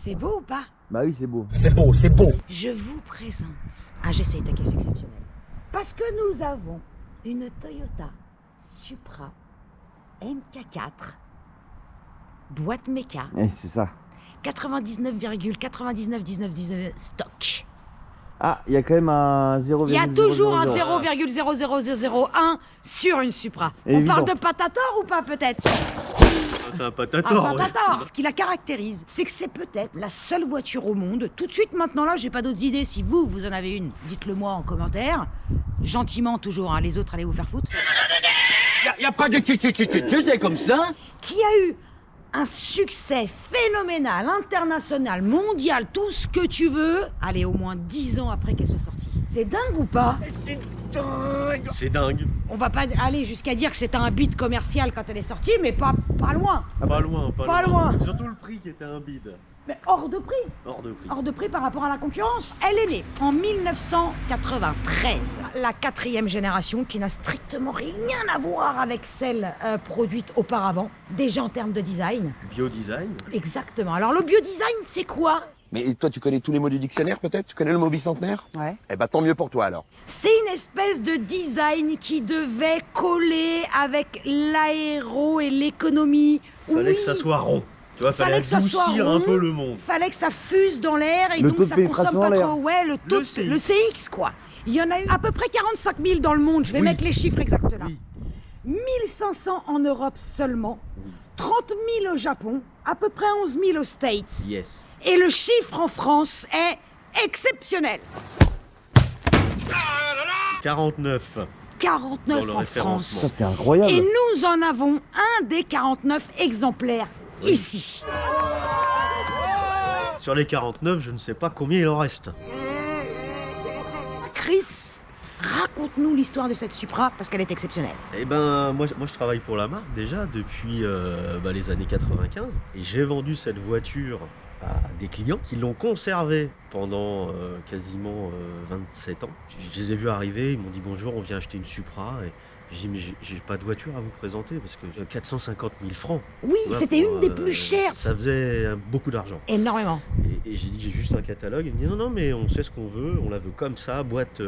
C'est beau ou pas? Bah oui, c'est beau. C'est beau, c'est beau. Je vous présente un GCI de caisse exceptionnel. Parce que nous avons une Toyota Supra MK4, boîte méca, C'est ça. 99,9919 stock. Ah, il y a quand même un 0,000. Il y a toujours un 0,00001 sur une Supra. On Évident. parle de Patator ou pas peut-être? C'est un Un patator. Patator. Ce qui la caractérise, c'est que c'est peut-être la seule voiture au monde. Tout de suite maintenant là, j'ai pas d'autres idées. Si vous en avez une, dites-le moi en commentaire. Gentiment toujours, hein. Les autres allez vous faire foutre. Y a pas de tu c'est comme ça. Qui a eu un succès phénoménal, international, mondial, tout ce que tu veux, allez, au moins 10 ans après qu'elle soit sortie. C'est dingue ou pas? C'est dingue. On va pas aller jusqu'à dire que c'était un bid commercial quand elle est sortie, mais pas loin. Pas loin, Pas loin. Surtout le prix qui était un bide. Mais hors de prix. Hors de prix. Hors de prix par rapport à la concurrence. Elle est née en 1993, la 4e génération qui n'a strictement rien à voir avec celle produite auparavant, déjà en termes de design. Bio-design. Exactement. Alors le biodesign, c'est quoi? Mais toi, tu connais tous les mots du dictionnaire, peut-être? Tu connais le mot bicentenaire? Ouais. Eh ben, tant mieux pour toi, alors. C'est une espèce de design qui devait coller avec l'aéro et l'économie. Fallait Oui. que ça soit rond. Tu vois, fallait Fallait que ça soit adoucir rond. un peu le monde. Fallait que ça fuse dans l'air et Le donc taux de ça pénétration consomme pas dans l'air. trop. Ouais, le CX quoi. Il y en a eu à peu près 45 000 dans le monde. Je vais Oui. mettre les chiffres exacts là. Oui. 1500 en Europe seulement, 30 000 au Japon, à peu près 11 000 aux States. Yes. Et le chiffre en France est exceptionnel. 49. 49 Dans le en référencement. France. Ça, c'est incroyable. Et nous en avons un des 49 exemplaires ici. Sur les 49, je ne sais pas combien il en reste. Chris, raconte-nous l'histoire de cette Supra parce qu'elle est exceptionnelle. Eh ben, moi je travaille pour la marque déjà depuis les années 95. Et j'ai vendu cette voiture à des clients qui l'ont conservée pendant quasiment 27 ans. Je les ai vus arriver, ils m'ont dit bonjour, on vient acheter une Supra. Et j'ai dit mais j'ai pas de voiture à vous présenter parce que 450 000 francs. Oui, Tu vois, c'était pour, une des plus chères. Ça faisait beaucoup d'argent. Énormément. Et j'ai dit j'ai juste un catalogue. Il me dit non mais on sait ce qu'on veut, on la veut comme ça, boîte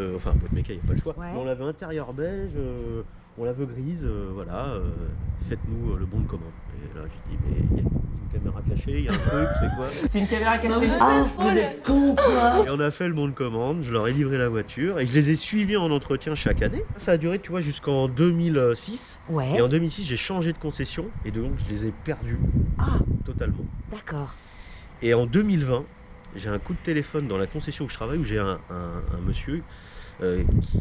méca, il n'y a pas le choix. Ouais. Mais on la veut intérieur beige, on la veut grise, faites-nous le bon de commande. Et là j'ai dit mais il y a une caméra cachée, il y a un truc, c'est quoi? C'est une caméra cachée. Ah, vous êtes con, quoi. Et on a fait le bon de commande, je leur ai livré la voiture et je les ai suivis en entretien chaque année. Ça a duré tu vois jusqu'en 2006. Ouais. Et en 2006 j'ai changé de concession et donc je les ai perdus Ah, totalement. d'accord. Et en 2020, j'ai un coup de téléphone dans la concession où je travaille, où j'ai un monsieur qui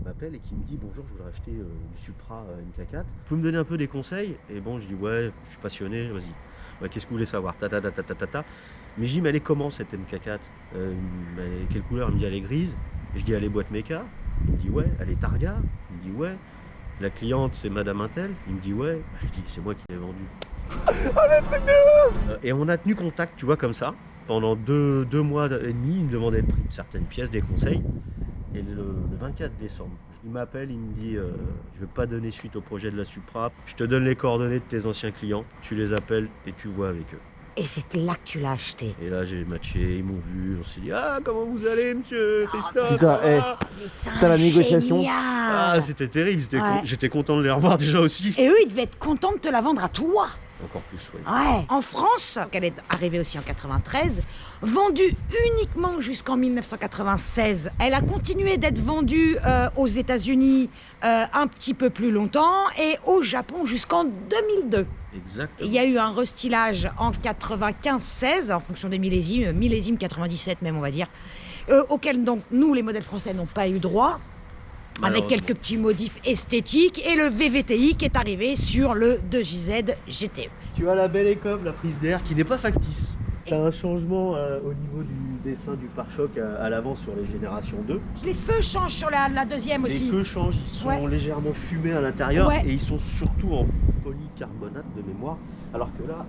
m'appelle et qui me dit bonjour, je voudrais acheter une Supra MK4. Vous pouvez me donner un peu des conseils? Et bon, je dis ouais, je suis passionné, vas-y. Ouais, qu'est-ce que vous voulez savoir? Mais je dis mais elle est comment cette MK4? Quelle couleur? Il me dit elle est grise. Et je dis elle est boîte méca? Il me dit ouais. Elle est Targa? Il me dit ouais. La cliente c'est Madame Intel? Il me dit ouais. Je dis c'est moi qui l'ai vendue. Et on a tenu contact, tu vois, comme ça, pendant deux mois et demi. Il me demandait le prix de certaines pièces, des conseils. Et le 24 décembre, il m'appelle, il me dit je ne vais pas donner suite au projet de la Supra. Je te donne les coordonnées de tes anciens clients. Tu les appelles et tu vois avec eux. Et c'est là que tu l'as acheté. Et là, j'ai matché, ils m'ont vu. On s'est dit ah, comment vous allez, monsieur Christophe? Putain, T'as la négociation. Génial. Ah, c'était terrible. Ouais. J'étais content de les revoir déjà aussi. Et eux, ils devaient être contents de te la vendre à toi. Encore plus, oui. Ouais. En France, elle est arrivée aussi en 93, vendue uniquement jusqu'en 1996. Elle a continué d'être vendue aux États-Unis un petit peu plus longtemps et au Japon jusqu'en 2002. Exactement. Il y a eu un restylage en 95-16 en fonction des millésime 97 même on va dire, auquel donc nous les modèles français n'ont pas eu droit. Avec quelques petits modifs esthétiques et le VVTI qui est arrivé sur le 2JZ GTE. Tu as la belle écove, la prise d'air qui n'est pas factice. Tu as un changement au niveau du dessin du pare-choc à l'avant sur les générations 2. Les feux changent sur la deuxième Les aussi. feux changent, ils sont Ouais. légèrement fumés à l'intérieur Ouais. et ils sont surtout en polycarbonate de mémoire, alors que là,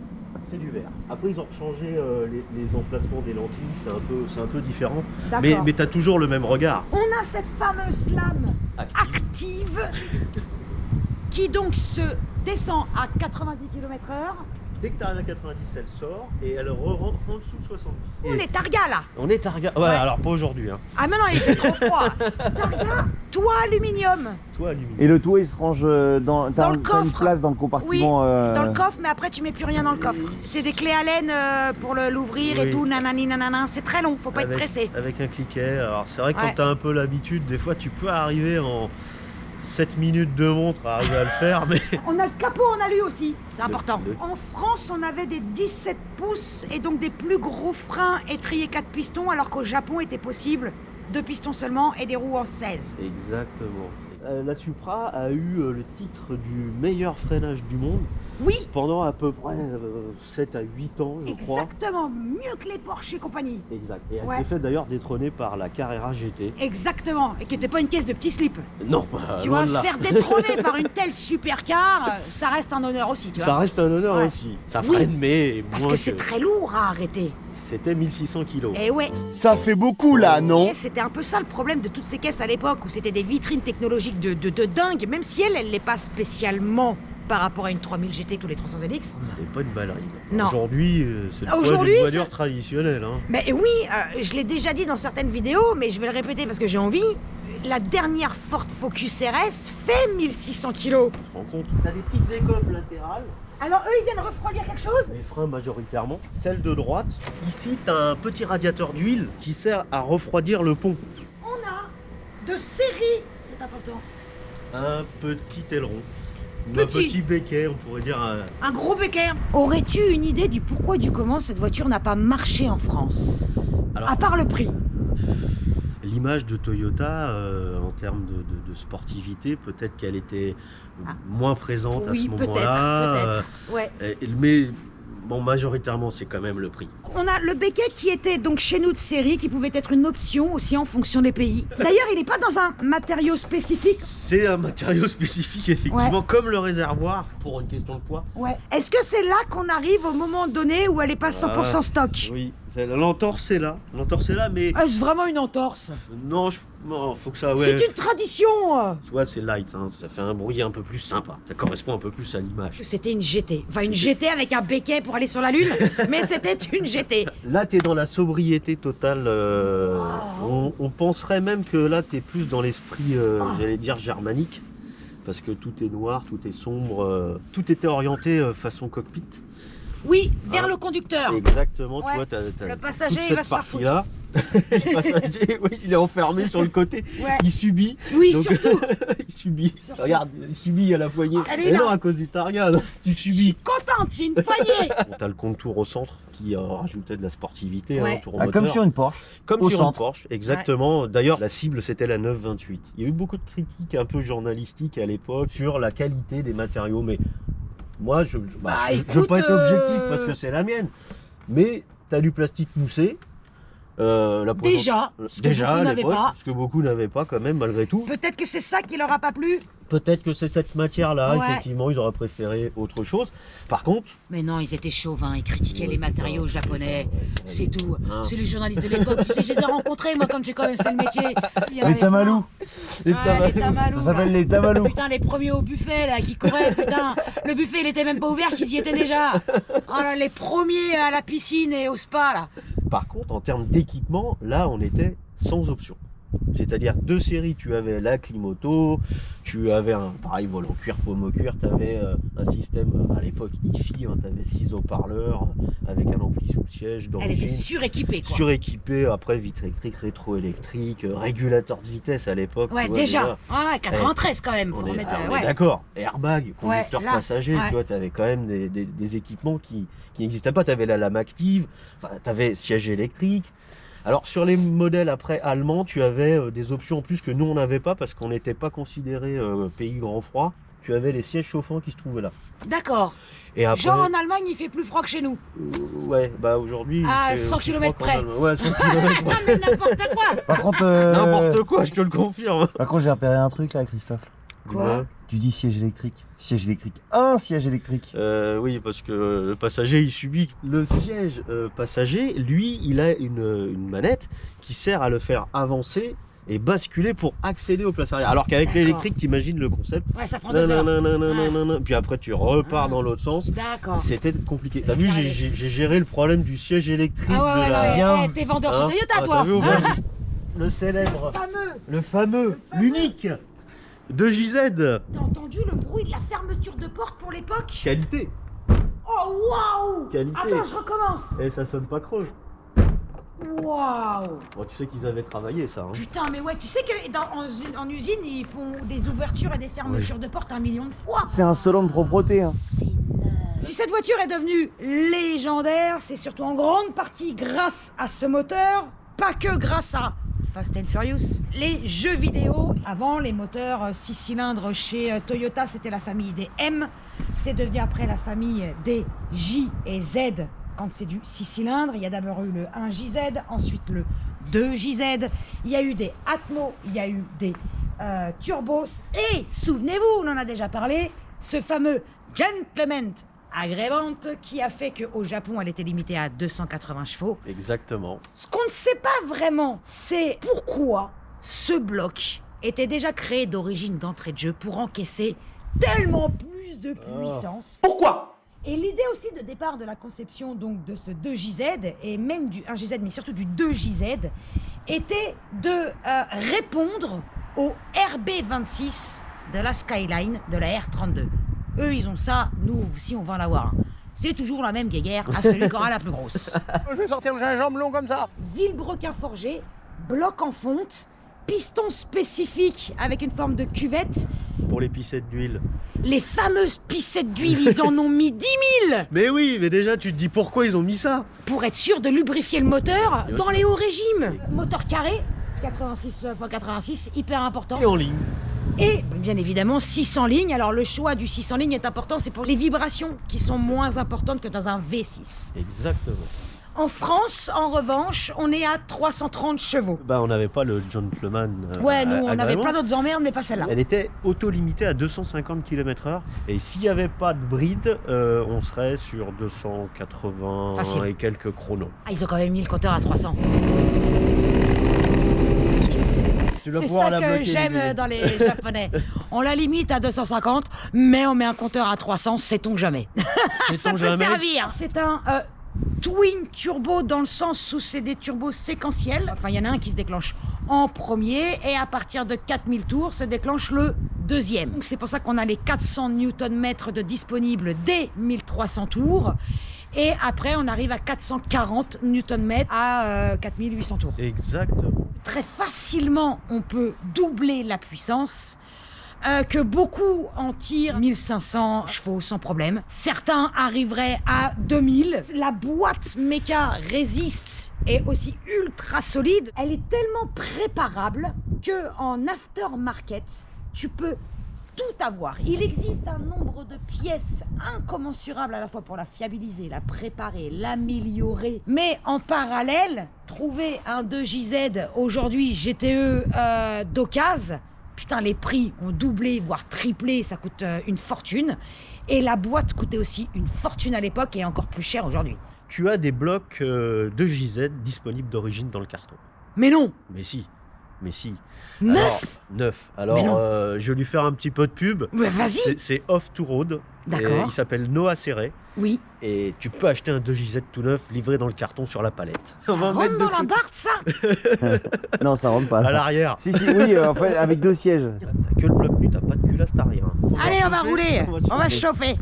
c'est du verre. Après, ils ont changé les emplacements des lentilles, c'est un peu différent. D'accord. Mais tu as toujours le même regard. On a cette fameuse lame active qui donc se descend à 90 km/h dès que tu arrives à 90, elle sort et elle re-rentre en dessous de 70. On est Targa là. On est Targa. Ouais, Ouais. alors pas aujourd'hui. Hein. Ah mais non, il fait trop froid. Targa, toit aluminium. Toi, aluminium. Et le toit, il se range dans. Dans le T'as une coffre. place dans le compartiment. Dans le coffre, mais après tu mets plus rien dans le coffre. C'est des clés Allen pour l'ouvrir et Oui. tout, nanani nanana. C'est très long, faut pas être pressé. Avec un cliquet. Alors c'est vrai que Ouais. quand tu as un peu l'habitude, des fois tu peux arriver en 7 minutes de montre à arriver à le faire, mais On a le capot en alu aussi, c'est important. le- En France, on avait des 17 pouces et donc des plus gros freins étriers 4 pistons, alors qu'au Japon était possible 2 pistons seulement et des roues en 16. exactement. La Supra a eu le titre du meilleur freinage du monde Oui, pendant à peu près 7 à 8 ans, je crois. exactement, mieux que les Porsche et compagnie. Exact. Et elle Ouais. s'est fait d'ailleurs détrôner par la Carrera GT. Exactement, et qui n'était pas une caisse de petits slips. Non, Tu loin vois, de se là. faire détrôner par une telle supercar, ça reste un honneur aussi, tu Ça vois. reste un honneur Ouais. aussi. Ça Oui. freine, mais Parce moins que c'est très lourd à arrêter. C'était 1600 kilos. Et ouais, Ça fait beaucoup là, non? et c'était un peu ça le problème de toutes ces caisses à l'époque, où c'était des vitrines technologiques de dingue, même si elle l'est pas spécialement par rapport à une 3000 GT tous les 300 ZX. C'était pas une ballerine. Non. Aujourd'hui, c'est le poids Aujourd'hui, d'une ça- voiture traditionnelle. Hein. Mais oui, je l'ai déjà dit dans certaines vidéos, mais je vais le répéter parce que j'ai envie. La dernière Ford Focus RS fait 1600 kilos. Tu te rends compte? T'as des petites écopes latérales, Alors eux, ils viennent refroidir quelque chose? les freins majoritairement. Celle de droite, ici, t'as un petit radiateur d'huile qui sert à refroidir le pont. On a de série, c'est important. Un petit aileron. Ou Petit. un petit béquet, on pourrait dire. Un gros béquet. Aurais-tu une idée du pourquoi et du comment cette voiture n'a pas marché en France? Alors, À part le prix. l'image de Toyota, en termes de sportivité, peut-être qu'elle était Ah. moins présente à Oui, ce peut-être, moment-là. peut-être. Ouais. Mais bon, majoritairement, c'est quand même le prix. On a le béquet qui était donc chez nous de série, qui pouvait être une option aussi en fonction des pays. D'ailleurs, il n'est pas dans un matériau spécifique. C'est un matériau spécifique, effectivement, comme le réservoir, pour une question de poids. Ouais. Est-ce que c'est là qu'on arrive au moment donné où elle est pas 100% stock? Oui, l'entorse est là. L'entorse est là, mais Est-ce vraiment une entorse? non, faut que ça... Ouais, C'est une tradition. ouais, c'est light, hein, ça fait un bruit un peu plus sympa. Ça correspond un peu plus à l'image. C'était une GT. Enfin, une GT avec un béquet pour aller sur la Lune, mais c'était une GT. Là, t'es dans la sobriété totale. On penserait même que là, t'es plus dans l'esprit, j'allais dire, germanique. Parce que tout est noir, tout est sombre. Tout était orienté façon cockpit. Oui, vers Ah. le conducteur. Exactement, Ouais. tu vois, t'as Le passager, toute il va cette se faire foutre. partie-là. Le passager, oui, il est enfermé sur le côté. Ouais. Il subit. Oui, Donc- surtout. Il subit. Surtout. Regarde, il subit à la poignée. Elle est Et là. non, à cause du Targa, non, tu subis. Contente, j'ai une poignée. Bon, t'as le contour au centre qui rajoutait de la sportivité, Ouais. hein, tour Ah, comme moteur. sur une Porsche. Comme au sur une centre. Porsche, exactement. D'ailleurs, la cible, c'était la 928. Il y a eu beaucoup de critiques un peu journalistiques à l'époque sur la qualité des matériaux, mais moi, je veux pas écoute, être objectif parce que c'est la mienne. Mais t'as du plastique moussé. La présence- Déjà, ce que Déjà, beaucoup à n'avaient l'époque, pas. ce que beaucoup n'avaient pas quand même, malgré tout. Peut-être que c'est ça qui leur a pas plu. Peut-être que c'est cette matière-là, Ouais. effectivement, ils auraient préféré autre chose. Par contre, Mais non, ils étaient chauvins, ils critiquaient les matériaux japonais. C'est tout. Hein. C'est les journalistes de l'époque. Tu sais, je les ai rencontrés, moi, quand j'ai commencé le métier. Il y en Les avait tamalous. plein. Ouais, les tamalous. Ça s'appelle les tamalous. Putain, les premiers au buffet, là, qui couraient, putain. Le buffet, il était même pas ouvert, qu'ils y étaient déjà. Oh là, les premiers à la piscine et au spa, là. Par contre, en termes d'équipement, là, on était sans option. C'est-à-dire, de série, tu avais la clim auto, tu avais un pareil volant cuir, pomme au cuir, tu avais un système, à l'époque, hi-fi, hein, tu avais 6 haut-parleurs avec un ampli sous le siège Elle était d'origine. suréquipée, quoi. Suréquipé, après vitre électrique, rétroélectrique, régulateur de vitesse à l'époque. Ouais, tu vois, déjà. Ouais, 93 quand même, faut On est, remettre. on est Ouais. d'accord. Airbag, conducteur Ouais, là, passager, ouais. tu vois, tu avais quand même des équipements qui n'existaient pas. Tu avais la lame active, tu avais siège électrique. Alors sur les modèles après allemands, tu avais des options en plus que nous on n'avait pas parce qu'on n'était pas considéré pays grand froid. Tu avais les sièges chauffants qui se trouvaient là. D'accord. Et après, Genre en Allemagne, il fait plus froid que chez nous. ouais, bah aujourd'hui. À c'est 100 aussi kilomètres froid qu'en près. Allemagne. Ouais, 100 km Ah, mais n'importe quoi. Par contre, N'importe quoi, je te le confirme. Par contre, j'ai repéré un truc là, Christophe. Quoi? Tu dis siège électrique. Siège électrique. Un siège électrique. Oui, parce que le passager, il subit. Le siège passager, lui, il a une manette qui sert à le faire avancer et basculer pour accéder aux places arrière. Alors qu'avec D'accord. l'électrique, t'imagines le concept. Ouais, ça prend 2 heures. Puis après, tu repars dans l'autre sens. D'accord. C'était compliqué. T'as vu, j'ai géré le problème du siège électrique. Ah ouais, de la... non, mais t'es vendeur chez Toyota, Ah, toi. t'as vu, au Hein moins, le célèbre, Fameux. le fameux, l'unique 2JZ. T'as entendu le bruit de la fermeture de porte pour l'époque? Qualité. Oh waouh! Qualité. Attends, je recommence. Et ça sonne pas creux. Waouh! Bon, tu sais qu'ils avaient travaillé ça. Hein. Putain, mais ouais, tu sais qu'en usine, ils font des ouvertures et des fermetures de portes 1 million de fois. C'est un salon de propreté. Hein. Si cette voiture est devenue légendaire, c'est surtout en grande partie grâce à ce moteur, pas que grâce à Fast and Furious. Les jeux vidéo, avant les moteurs 6 cylindres chez Toyota, c'était la famille des M. C'est devenu après la famille des J et Z. Quand c'est du 6 cylindres, il y a d'abord eu le 1JZ, ensuite le 2JZ. Il y a eu des Atmo, il y a eu des Turbos. Et souvenez-vous, on en a déjà parlé, ce fameux Gentleman Agreement qui a fait qu'au Japon, elle était limitée à 280 chevaux. Exactement. Ce qu'on ne sait pas vraiment, c'est pourquoi ce bloc était déjà créé d'origine d'entrée de jeu pour encaisser tellement plus de puissance. Pourquoi? Et l'idée aussi de départ de la conception donc de ce 2JZ, et même du 1JZ, mais surtout du 2JZ, était de répondre au RB26 de la Skyline de la R32. Eux, ils ont ça, nous aussi, on va en avoir. C'est toujours la même guéguerre à celui qui aura la plus grosse. Je vais sortir le gingembre long comme ça. Vilebrequin forgé, bloc en fonte, piston spécifique avec une forme de cuvette. Pour les pissettes d'huile. Les fameuses pissettes d'huile, ils en ont mis 10 000 Mais oui, mais déjà tu te dis pourquoi ils ont mis ça. pour être sûr de lubrifier le moteur Bien dans sûr. les hauts régimes. Moteur carré, 86 x 86, hyper important. Et en ligne. Et bien évidemment 600 lignes. Alors le choix du 600 lignes est important, c'est pour les vibrations qui sont moins importantes que dans un V6. Exactement. En France, en revanche, on est à 330 chevaux. Bah on n'avait pas le gentleman. Ouais, nous on avait agrément. plein d'autres emmerdes, mais pas celle-là. Elle était auto-limitée à 250 km/h. Et s'il n'y avait pas de bride, on serait sur 280 Facile. et quelques chronos. Ah, ils ont quand même mis le compteur à 300. Tu vas C'est pouvoir ça la que bloquer. j'aime Lily. dans les japonais. On la limite à 250, mais on met un compteur à 300, sait-on jamais. Ça Sait-on peut jamais. servir. C'est un twin turbo dans le sens où c'est des turbos séquentiels. Enfin, il y en a un qui se déclenche en premier et à partir de 4000 tours se déclenche le deuxième. Donc c'est pour ça qu'on a les 400 Nm de disponibles dès 1300 tours. Et après, on arrive à 440 Nm à 4800 tours. Exactement. Très facilement, on peut doubler la puissance, que beaucoup en tirent 1500 chevaux sans problème. Certains arriveraient à 2000. La boîte méca résiste et aussi ultra solide. Elle est tellement préparable que en aftermarket, tu peux tout avoir. Il existe un nombre de pièces incommensurables à la fois pour la fiabiliser, la préparer, l'améliorer. Mais en parallèle, trouver un 2JZ aujourd'hui GTE d'occasion, putain, les prix ont doublé, voire triplé, ça coûte une fortune. Et la boîte coûtait aussi une fortune à l'époque et encore plus cher aujourd'hui. Tu as des blocs 2JZ disponibles d'origine dans le carton. Mais non, Mais si. Mais si. neuf. Neuf. Mais Alors, non. je vais lui faire un petit peu de pub. Mais vas-y. C'est Off to Road. D'accord. Et il s'appelle Noah Serré. Oui. Et tu peux acheter un 2JZ tout neuf livré dans le carton sur la palette. Ça rentre dans la barre, ça. Non, ça rentre pas. À l'arrière. Si, si, oui, en fait, avec 2 sièges. T'as que le bloc nu, t'as pas de culasse, t'as rien. Allez, on va rouler. On va chauffer.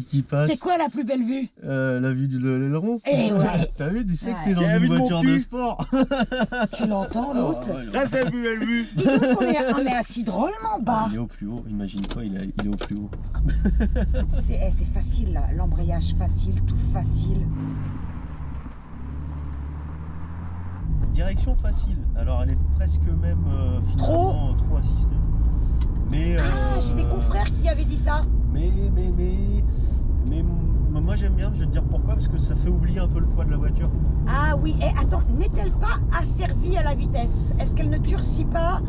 Qui passe C'est quoi la plus belle vue? la vue de l'aileron. Eh ouais. T'as vu, tu sais Ouais. que t'es dans une voiture de sport. Tu l'entends, l'autre? Ça, c'est la plus belle vue. Dis donc, on est assis drôlement bas. Il est au plus haut, imagine-toi, il est au plus haut. C'est facile, là. L'embrayage facile, tout facile. Direction facile. Alors, elle est presque même finalement trop assistée. Mais, Ah, j'ai des confrères qui avaient dit ça. Mais moi j'aime bien, je vais te dire pourquoi, parce que ça fait oublier un peu le poids de la voiture. Ah oui, et attends, n'est-elle pas asservie à la vitesse? Est-ce qu'elle ne durcit pas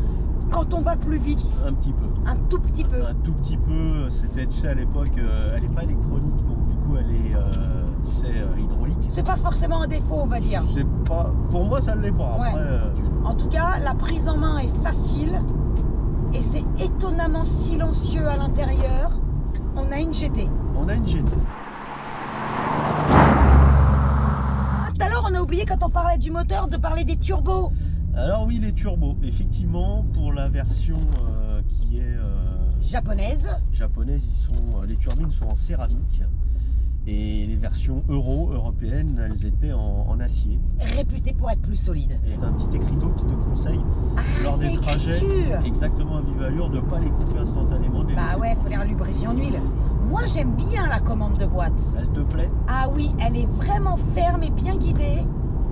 quand on va plus vite? Un petit peu. Un tout petit peu. Un tout petit peu, c'était, tu sais, à l'époque, elle n'est pas électronique, donc du coup elle est, tu sais, hydraulique. C'est pas forcément un défaut, on va dire. C'est pas, pour moi ça ne l'est pas. Ouais. Après, En tout cas, la prise en main est facile et c'est étonnamment silencieux à l'intérieur. On a une GT. On a une GT. Ah, tout à l'heure, on a oublié quand on parlait du moteur de parler des turbos. Alors oui, les turbos. Effectivement, pour la version qui est Japonaise. japonaise, les turbines sont en céramique. Et les versions européennes, elles étaient en acier. Réputée pour être plus solide. Et un petit écriteau qui te conseille lors c'est des trajets écriture. exactement à vive allure de ne pas les couper instantanément. de les Bah laisser. ouais, faut les lubrifier en huile. Moi, j'aime bien la commande de boîte. Elle te plaît? Ah oui, elle est vraiment ferme et bien guidée.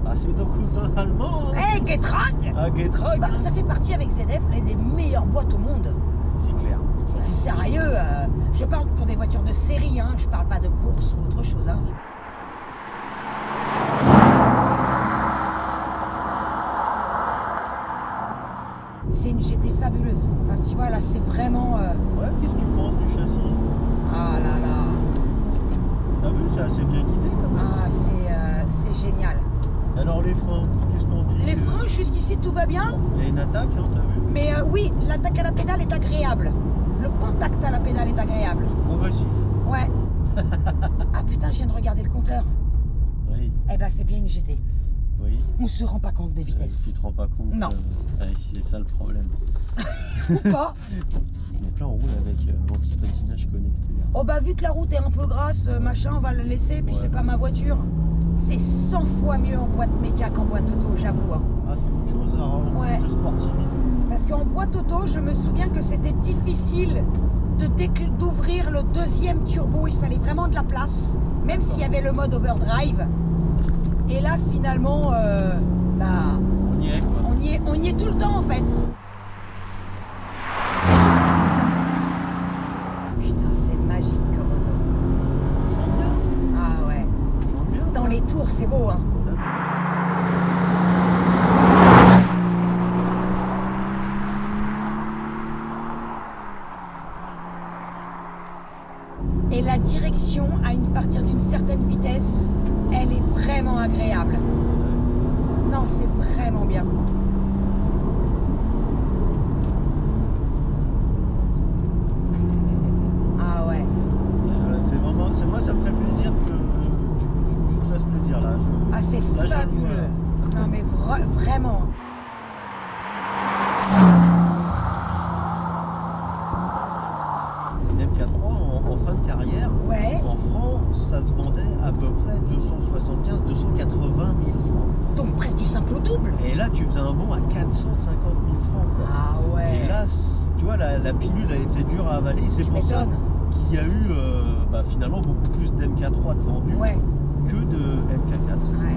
Ah, c'est nos cousins allemands. Hey, Getrag! Ah, Getrag. Bah, ça fait partie avec ZF les des meilleures boîtes au monde. C'est clair. Sérieux, je parle pour des voitures de série, hein, je parle pas de course ou autre chose. Hein. C'est une GT fabuleuse. Enfin, tu vois, là, c'est vraiment... Ouais, qu'est-ce que tu penses du châssis? Ah là là. T'as vu, c'est assez bien guidé quand même. Ah, c'est génial. Alors les freins, qu'est-ce qu'on dit? Les freins, jusqu'ici, tout va bien. Il y a une attaque, hein, t'as vu? Mais oui, l'attaque à la pédale est agréable. Le contact à la pédale est agréable. Progressif. Ouais. Ah putain, je viens de regarder le compteur. Oui, Eh ben, c'est bien une GT. oui. On se rend pas compte des vitesses. Tu te rends pas compte? Non. Ouais, c'est ça le problème. Ou pas. Donc là, on roule avec anti-patinage connecté. Oh bah vu que la route est un peu grasse, machin, on va le laisser, puis Ouais. c'est pas ma voiture. C'est 100 fois mieux en boîte méca qu'en boîte auto, j'avoue. Hein. Ah, c'est autre chose, ça rend Ouais. plus de sportivité. Parce qu'en boîte auto, je me souviens que c'était difficile d'ouvrir le deuxième turbo, il fallait vraiment de la place, même s'il y avait le mode overdrive. Et là, finalement, bah, On y est, quoi. on y est tout le temps en fait. Putain, c'est magique comme auto. Chante bien. Ah ouais. Chante bien. Dans les tours, c'est beau, hein. Et la direction, à partir d'une certaine vitesse, elle est vraiment agréable. Non, c'est vraiment bien. Ah ouais. C'est vraiment, moi ça me fait plaisir que tu te fasses plaisir là. Ah, c'est Là, j'avoue, fabuleux. Non, mais vraiment. Une MK3 en fin de carrière, Ouais. en francs, ça se vendait à peu près 275, 280 000 francs. Donc presque du simple au double. Et là, tu faisais un bond à 450 000 francs. Quoi. Ah ouais. Et là, tu vois, la pilule a été dure à avaler. C'est Tu pour ça m'étonnes. qu'il y a eu finalement beaucoup plus d'MK3 de vendus Ouais. que de MK4. Ouais.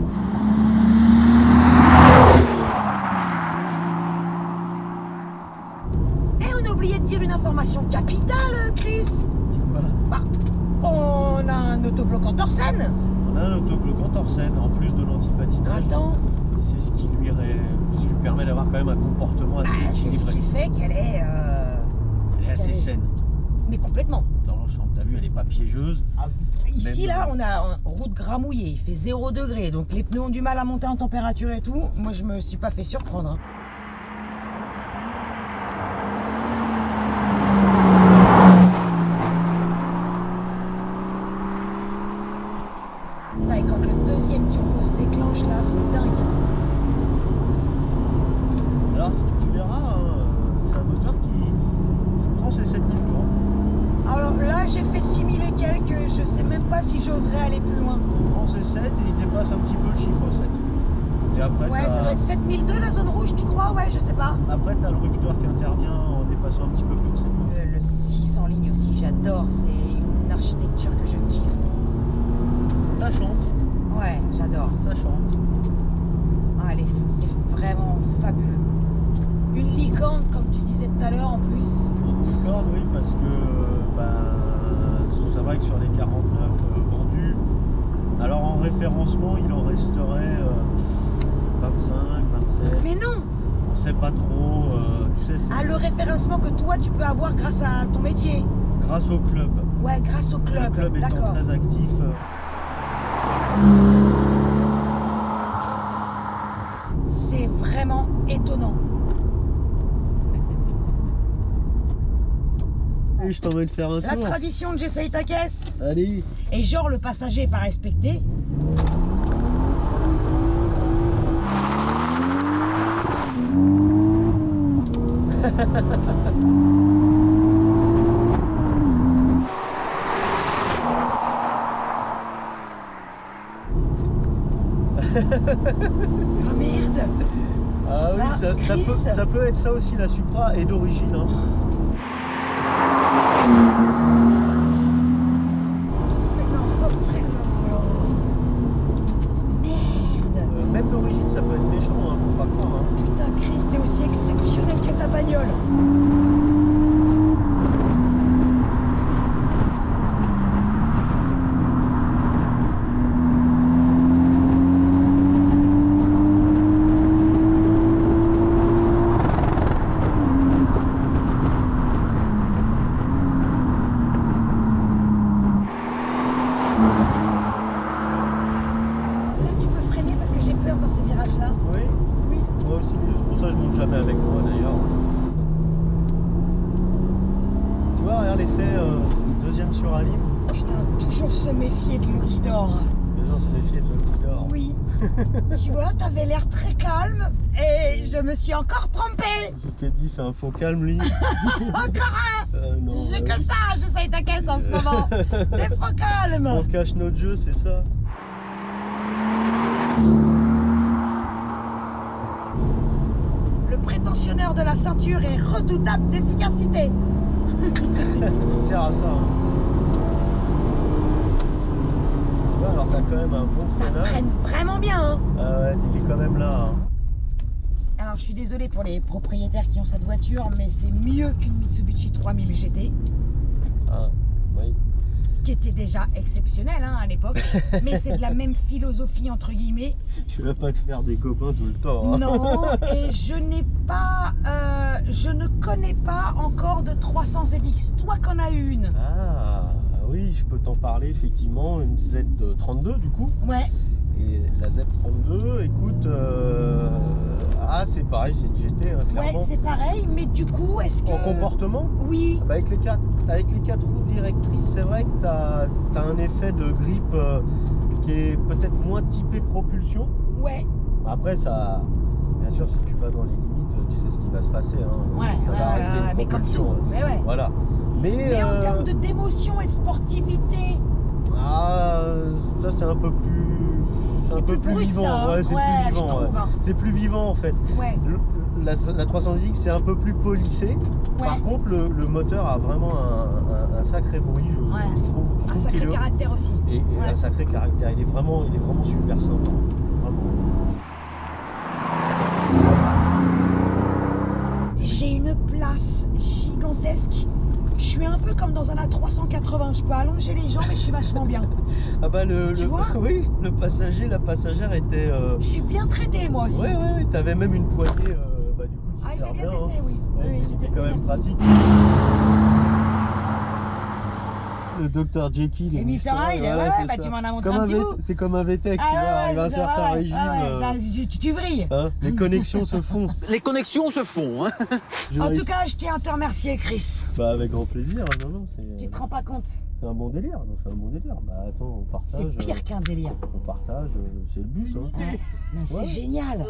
Et on a oublié de dire une information capitale, Chris. Dis-moi, Bah, on a un autobloquant Torsen. on a un autobloquant Torsen en plus de l'antipatinage. Attends, C'est ce qui lui permet d'avoir quand même un comportement assez c'est ce équilibré. qui fait qu'elle est... Elle est assez elle est- saine Mais complètement. dans l'ensemble. T'as vu, elle est pas piégeuse. Ici, Même là, on a une route gramouillée, il fait 0 degré, donc les pneus ont du mal à monter en température et tout. Moi, je me suis pas fait surprendre. Hein. Et quand le deuxième turbo se déclenche, là, c'est dingue. Alors tu verras, hein, c'est un moteur qui prend ses 7000 tours. Alors là, j'ai fait 6000 et quelques, je sais même pas si j'oserais aller plus loin. Il prend ses 7 et il dépasse un petit peu le chiffre 7. Et après, Ouais, ça doit être 7002 la zone rouge, tu crois? Ouais, je sais pas. après t'as le rupteur qui intervient en dépassant un petit peu plus de 7000. Le 600 lignes aussi, j'adore, c'est une architecture que je kiffe. Ça chante, Ouais, j'adore. ça chante. Ah, c'est vraiment fabuleux. Une licorne, comme tu disais tout à l'heure en plus. Une licorne, oui, parce que c'est vrai que sur les 49 vendus, alors en référencement, il en resterait 25, 27. Mais non! On sait pas trop, tu sais, c'est Ah, le référencement que toi tu peux avoir grâce à ton métier. grâce au club. Ouais, grâce au Le club. club étant D'accord. très actif. C'est vraiment étonnant. je t'emmène faire un La tour. tradition de j'essaye ta caisse. Allez. Et genre, le passager est pas respecté. Oh merde. Ah oui, Ah, Chris. ça peut être ça aussi, la Supra est d'origine. Hein. Non, stop, frère. Oh. Merde. Même d'origine, ça peut être méchant, hein, faut pas croire. Hein. Putain, Chris, t'es aussi exceptionnel que ta bagnole. Là, tu peux freiner parce que j'ai peur dans ces virages-là. Oui, Oui. moi aussi, c'est pour ça que je monte jamais avec moi d'ailleurs. Tu vois, regarde l'effet deuxième sur Alim. Putain, toujours se méfier de l'eau qui dort. Les gens se méfiaient de l'eau qui dort. Oui. Tu vois, t'avais l'air très calme et je me suis encore trompée. Je t'ai dit, c'est un faux calme, lui. Encore un. Non, J'ai que ça, j'essaye ta caisse en ce moment. T'es faux calme. on cache notre jeu, c'est ça. Le prétentionneur de la ceinture est redoutable d'efficacité. Il sert à ça. Hein. Tu vois, alors t'as quand même un bon Ça freinage. freine vraiment bien, hein. Ah ouais, il est quand même là. Hein. Alors, je suis désolée pour les propriétaires qui ont cette voiture, mais c'est mieux qu'une Mitsubishi 3000 GT, Ah, oui. qui était déjà exceptionnelle hein, à l'époque. Mais c'est de la même philosophie, entre guillemets. Tu vas pas te faire des copains tout le temps. Hein. Non, et je ne connais pas encore de 300 ZX. Toi qu'en as une. Ah, oui, je peux t'en parler effectivement. Une Z32 du coup. Ouais. Et la Z32, écoute, c'est pareil, c'est une GT, hein, Ouais, clairement. c'est pareil, mais du coup, est-ce que... En comportement, Oui. bah, avec les quatre roues directrices, c'est vrai que tu as un effet de grippe qui est peut-être moins typé propulsion. Ouais. Après, ça, bien sûr, si tu vas dans les limites, tu sais ce qui va se passer. Hein. Ouais, Ça va rester une mais comme propulsion, tout. hein. Mais ouais. Voilà. Mais en termes d'émotion et de sportivité, ça c'est un peu plus, c'est plus brut, vivant. ça, hein. Ouais, c'est Ouais, plus je vivant. trouve, hein. C'est plus vivant en fait. ouais. La 300X c'est un peu plus polissé. Ouais. Par contre, le moteur a vraiment un sacré bruit. Je trouve Un qu'il sacré est- caractère aussi. et Ouais. un sacré caractère. Il est vraiment super sympa. Vraiment. J'ai une place gigantesque. Je suis un peu comme dans un A380. Je peux allonger les jambes et je suis vachement bien. Ah bah Tu vois oui, le passager, la passagère était. Je suis bien traitée moi aussi. Ouais, t'avais même une poignée. Du coup, qui Ah, sert j'ai bien hein. testé, oui. Ouais, Oui, qui j'ai est testé, quand même merci. pratique. Le Dr Jekyll Et Mr. Hyde, voilà, ouais, c'est bah ça. tu m'en as montré Comme un petit bout. C'est comme un VTEC, tu Ah vois, arrive à un c'est ça, certain ouais, régime. ouais, tu vrilles. Hein, les connexions se font. Les connexions se font, hein. En tout cas, je tiens à te remercier, Chris. Bah avec grand plaisir, non, Tu te rends pas compte. c'est un bon délire, non, c'est un bon délire. Bah attends, on partage. C'est pire qu'un délire. On partage, c'est le but. Hein. Ouais, mais c'est Ouais. génial.